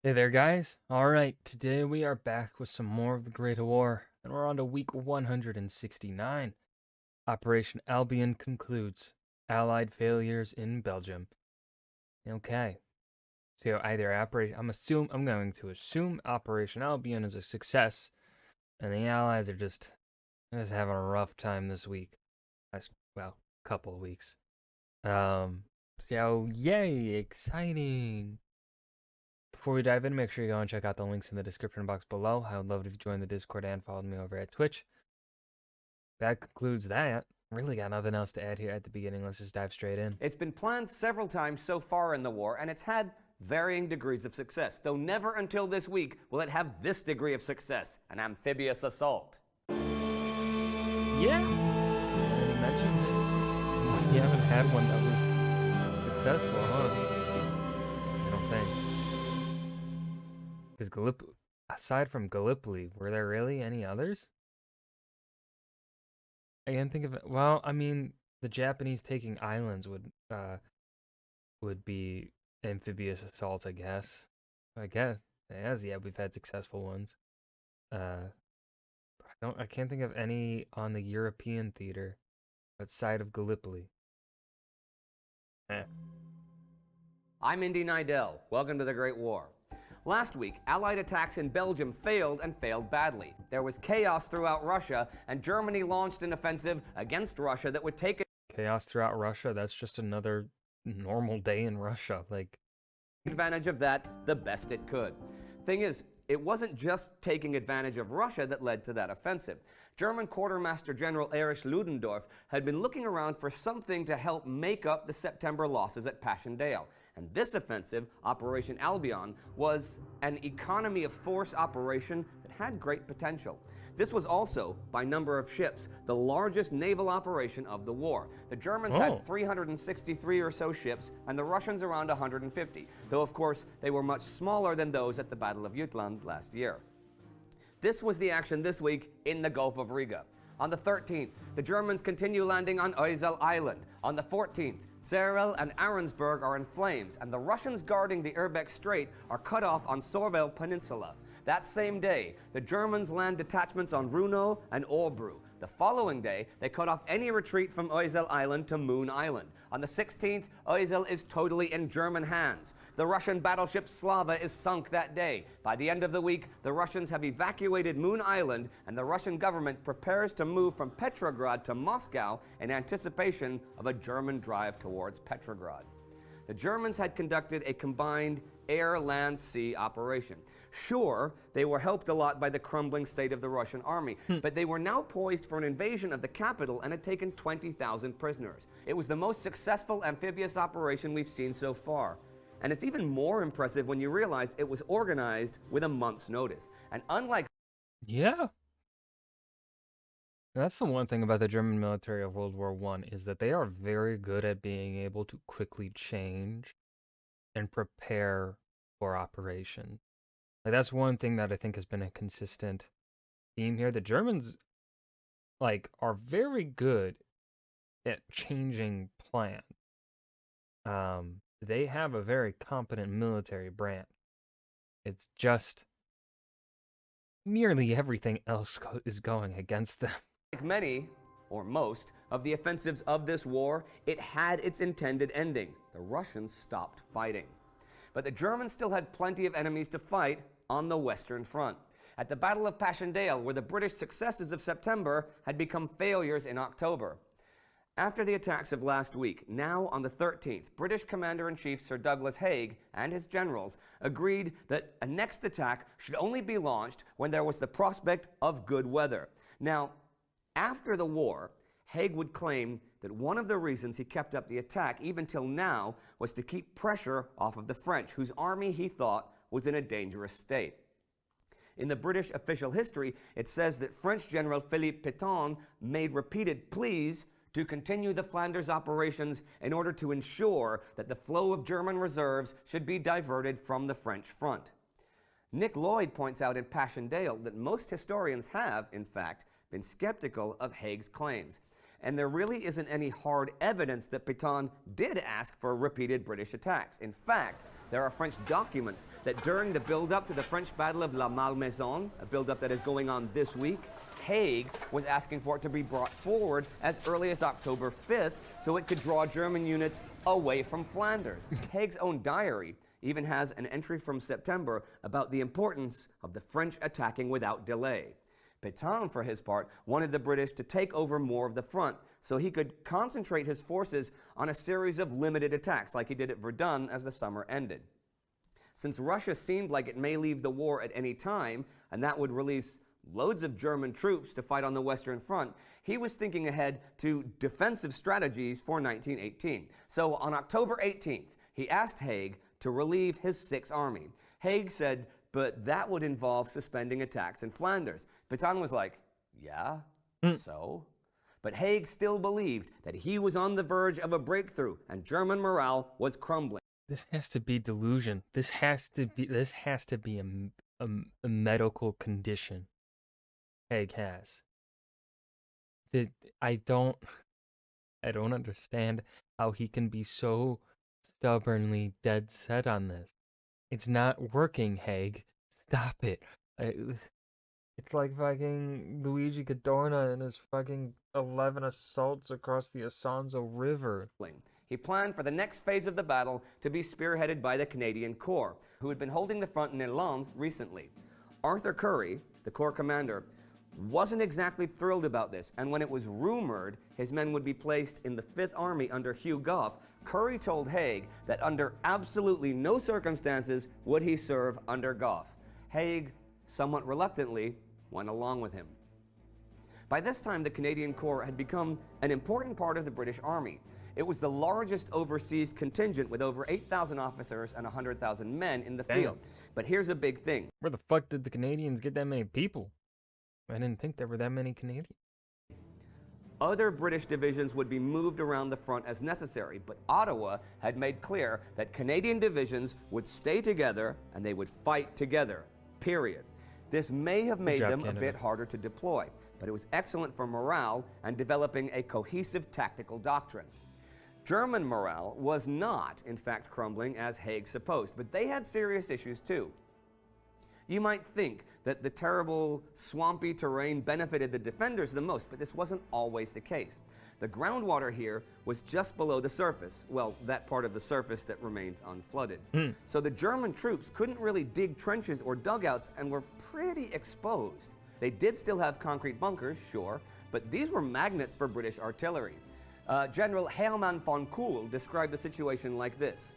Hey there, guys. All right, today we are back with some more of the Great War, and we're on to week 169. Operation Albion concludes. Allied failures in Belgium. Okay, so either I'm going to assume Operation Albion is a success, and the Allies are just having a rough time this week. Well, couple of weeks. So yay, exciting. Before we dive in, make sure you go and check out the links in the description box below. I would love it if you joined the Discord and followed me over at Twitch. That concludes that. Really got nothing else to add here at the beginning. Let's just dive straight in. It's been planned several times so far in the war, and it's had varying degrees of success, though never until this week will it have this degree of success, an amphibious assault. Yeah, already mentioned it. We haven't had one that was successful, huh? I don't think. Because aside from Gallipoli, were there really any others? I can't think of it. Well, I mean, the Japanese taking islands would be amphibious assaults, I guess. Yeah, we've had successful ones. I can't think of any on the European theater outside of Gallipoli. I'm Indy Nidell. Welcome to the Great War. Last week, Allied attacks in Belgium failed and failed badly. There was chaos throughout Russia, and Germany launched an offensive against Russia that would take Chaos throughout Russia? That's just another normal day in Russia. Like, advantage of that the best it could. Thing is, it wasn't just taking advantage of Russia that led to that offensive. German Quartermaster General Erich Ludendorff had been looking around for something to help make up the September losses at Passchendaele. And this offensive, Operation Albion, was an economy of force operation that had great potential. This was also, by number of ships, the largest naval operation of the war. The Germans had 363 or so ships, and the Russians around 150, though of course they were much smaller than those at the Battle of Jutland last year. This was the action this week in the Gulf of Riga. On the 13th, the Germans continue landing on Oisel Island. On the 14th, Zerel and Arensburg are in flames, and the Russians guarding the Urbeck Strait are cut off on Sorvel Peninsula. That same day, the Germans land detachments on Runo and Orbru. The following day, they cut off any retreat from Oisel Island to Moon Island. On the 16th, Oisel is totally in German hands. The Russian battleship Slava is sunk that day. By the end of the week, the Russians have evacuated Moon Island, and the Russian government prepares to move from Petrograd to Moscow in anticipation of a German drive towards Petrograd. The Germans had conducted a combined air, land, sea operation. Sure, they were helped a lot by the crumbling state of the Russian army, but they were now poised for an invasion of the capital and had taken 20,000 prisoners. It was the most successful amphibious operation we've seen so far. And it's even more impressive when you realize it was organized with a month's notice. And unlike yeah. That's the one thing about the German military of World War I is that they are very good at being able to quickly change and prepare for operations. Like, that's one thing that I think has been a consistent theme here. The Germans, are very good at changing plans. They have a very competent military branch. It's just nearly everything else is going against them. Like many, or most, of the offensives of this war, it had its intended ending. The Russians stopped fighting. But the Germans still had plenty of enemies to fight on the Western Front. At the Battle of Passchendaele, where the British successes of September had become failures in October. After the attacks of last week, now on the 13th, British Commander-in-Chief Sir Douglas Haig and his generals agreed that a next attack should only be launched when there was the prospect of good weather. Now, after the war, Haig would claim that one of the reasons he kept up the attack even till now was to keep pressure off of the French, whose army he thought was in a dangerous state. In the British official history, it says that French General Philippe Pétain made repeated pleas to continue the Flanders operations in order to ensure that the flow of German reserves should be diverted from the French front. Nick Lloyd points out in Passchendaele that most historians have, in fact, been skeptical of Haig's claims. And there really isn't any hard evidence that Pétain did ask for repeated British attacks. In fact, There are French documents that during the build-up to the French Battle of La Malmaison, a build-up that is going on this week, Haig was asking for it to be brought forward as early as October 5th so it could draw German units away from Flanders. Haig's own diary even has an entry from September about the importance of the French attacking without delay. Pétain, for his part, wanted the British to take over more of the front so he could concentrate his forces on a series of limited attacks like he did at Verdun as the summer ended. Since Russia seemed like it may leave the war at any time, and that would release loads of German troops to fight on the Western Front, he was thinking ahead to defensive strategies for 1918. So on October 18th, he asked Haig to relieve his Sixth Army. Haig said, but that would involve suspending attacks in Flanders. Pétain was like, yeah, so? But Haig still believed that he was on the verge of a breakthrough and German morale was crumbling. This has to be delusion. This has to be a medical condition Haig has. I don't understand how he can be so stubbornly dead set on this. It's not working, Haig. Stop it. It's like fucking Luigi Cadorna and his fucking 11 assaults across the Isonzo River. He planned for the next phase of the battle to be spearheaded by the Canadian Corps, who had been holding the front in Irlande recently. Arthur Currie, the Corps commander, wasn't exactly thrilled about this, and when it was rumored his men would be placed in the Fifth Army under Hugh Gough, Currie told Haig that under absolutely no circumstances would he serve under Gough. Haig, somewhat reluctantly, went along with him. By this time, the Canadian Corps had become an important part of the British Army. It was the largest overseas contingent with over 8,000 officers and 100,000 men in the field. But here's a big thing. Where the fuck did the Canadians get that many people? I didn't think there were that many Canadians. Other British divisions would be moved around the front as necessary, but Ottawa had made clear that Canadian divisions would stay together and they would fight together, period. This may have made them a bit harder to deploy, but it was excellent for morale and developing a cohesive tactical doctrine. German morale was not, in fact, crumbling as Haig supposed, but they had serious issues too. You might think that the terrible, swampy terrain benefited the defenders the most, but this wasn't always the case. The groundwater here was just below the surface, well, that part of the surface that remained unflooded. So the German troops couldn't really dig trenches or dugouts and were pretty exposed. They did still have concrete bunkers, sure, but these were magnets for British artillery. General Hermann von Kuhl described the situation like this.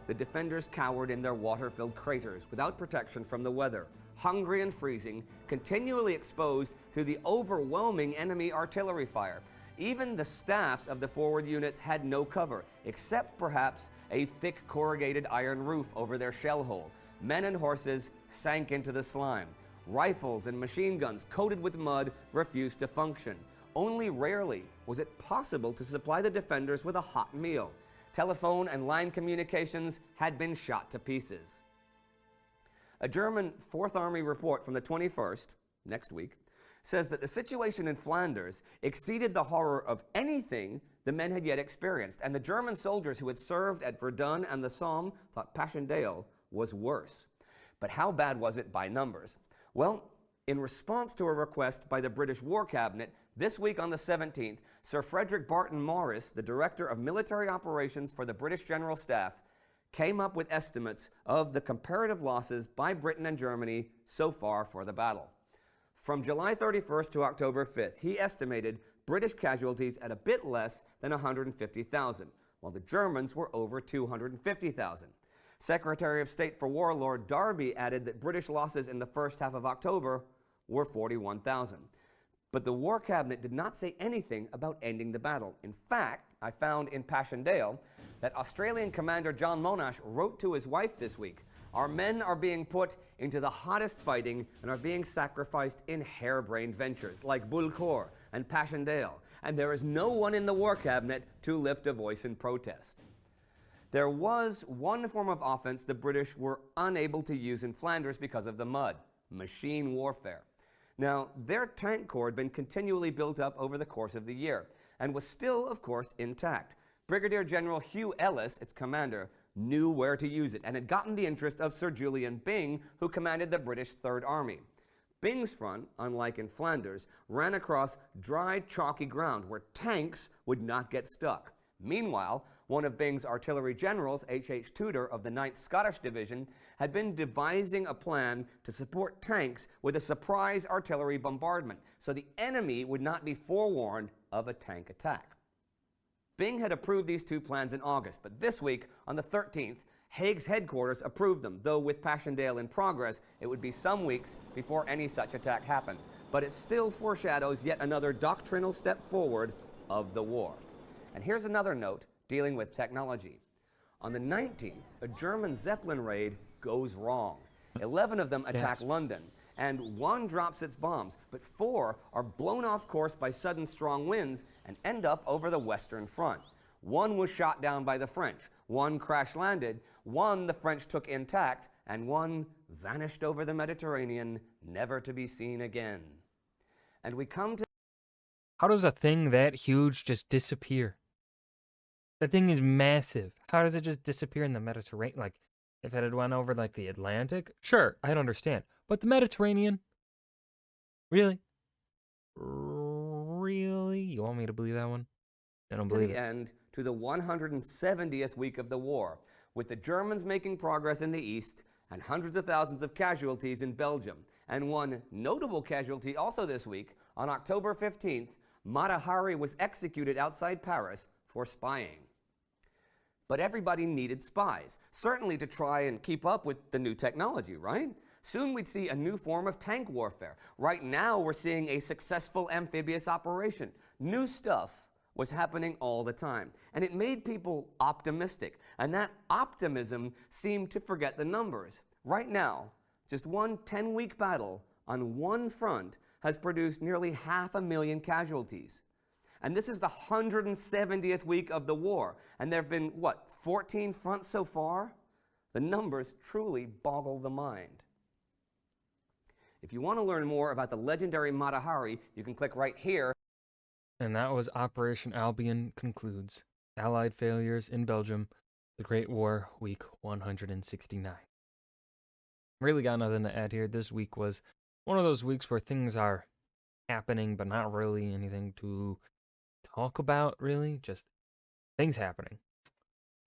The defenders cowered in their water-filled craters without protection from the weather, hungry and freezing, continually exposed to the overwhelming enemy artillery fire. Even the staffs of the forward units had no cover, except perhaps a thick corrugated iron roof over their shell hole. Men and horses sank into the slime. Rifles and machine guns coated with mud refused to function. Only rarely was it possible to supply the defenders with a hot meal. Telephone and line communications had been shot to pieces. A German Fourth Army report from the 21st, next week, says that the situation in Flanders exceeded the horror of anything the men had yet experienced, and the German soldiers who had served at Verdun and the Somme thought Passchendaele was worse. But how bad was it by numbers? Well, in response to a request by the British War Cabinet, this week on the 17th, Sir Frederick Barton Morris, the Director of Military Operations for the British General Staff, came up with estimates of the comparative losses by Britain and Germany so far for the battle. From July 31st to October 5th, he estimated British casualties at a bit less than 150,000, while the Germans were over 250,000. Secretary of State for War Lord Derby added that British losses in the first half of October were 41,000. But the War Cabinet did not say anything about ending the battle. In fact, I found in Passchendaele that Australian Commander John Monash wrote to his wife this week, "Our men are being put into the hottest fighting and are being sacrificed in harebrained ventures like Bullecourt and Passchendaele, and there is no one in the War Cabinet to lift a voice in protest." There was one form of offense the British were unable to use in Flanders because of the mud: machine warfare. Now, their tank corps had been continually built up over the course of the year and was still, of course, intact. Brigadier General Hugh Ellis, its commander, knew where to use it and had gotten the interest of Sir Julian Byng, who commanded the British Third Army. Byng's front, unlike in Flanders, ran across dry, chalky ground where tanks would not get stuck. Meanwhile, one of Byng's artillery generals, H. Tudor of the 9th Scottish Division, had been devising a plan to support tanks with a surprise artillery bombardment, so the enemy would not be forewarned of a tank attack. Byng had approved these two plans in August, but this week, on the 13th, Haig's headquarters approved them, though with Passchendaele in progress, it would be some weeks before any such attack happened. But it still foreshadows yet another doctrinal step forward of the war. And here's another note dealing with technology. On the 19th, a German Zeppelin raid goes wrong. 11 of them attack London, and 1 drops its bombs, but 4 are blown off course by sudden strong winds and end up over the Western Front. 1 was shot down by the French, 1 crash-landed, 1 the French took intact, and 1 vanished over the Mediterranean, never to be seen again. And we come to... How does a thing that huge just disappear? That thing is massive. How does it just disappear in the Mediterranean? Like, if it had went over, like, the Atlantic? Sure, I'd understand. But the Mediterranean? Really? Really? You want me to believe that one? I don't believe it. end to the 170th week of the war, with the Germans making progress in the east and hundreds of thousands of casualties in Belgium. And one notable casualty also this week, on October 15th, Mata Hari was executed outside Paris for spying. But everybody needed spies, certainly to try and keep up with the new technology, right? Soon we'd see a new form of tank warfare. Right now we're seeing a successful amphibious operation. New stuff was happening all the time, and it made people optimistic, and that optimism seemed to forget the numbers. Right now, just one 10-week battle on one front has produced nearly 500,000 casualties. And this is the 170th week of the war, and there have been, 14 fronts so far? The numbers truly boggle the mind. If you want to learn more about the legendary Mata Hari, you can click right here. And that was Operation Albion concludes. Allied failures in Belgium. The Great War, week 169. Really got nothing to add here. This week was one of those weeks where things are happening, but not really anything to talk about, really. Just things happening.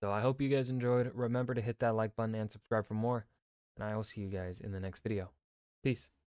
So I hope you guys enjoyed. Remember to hit that like button and subscribe for more. And I will see you guys in the next video. Peace.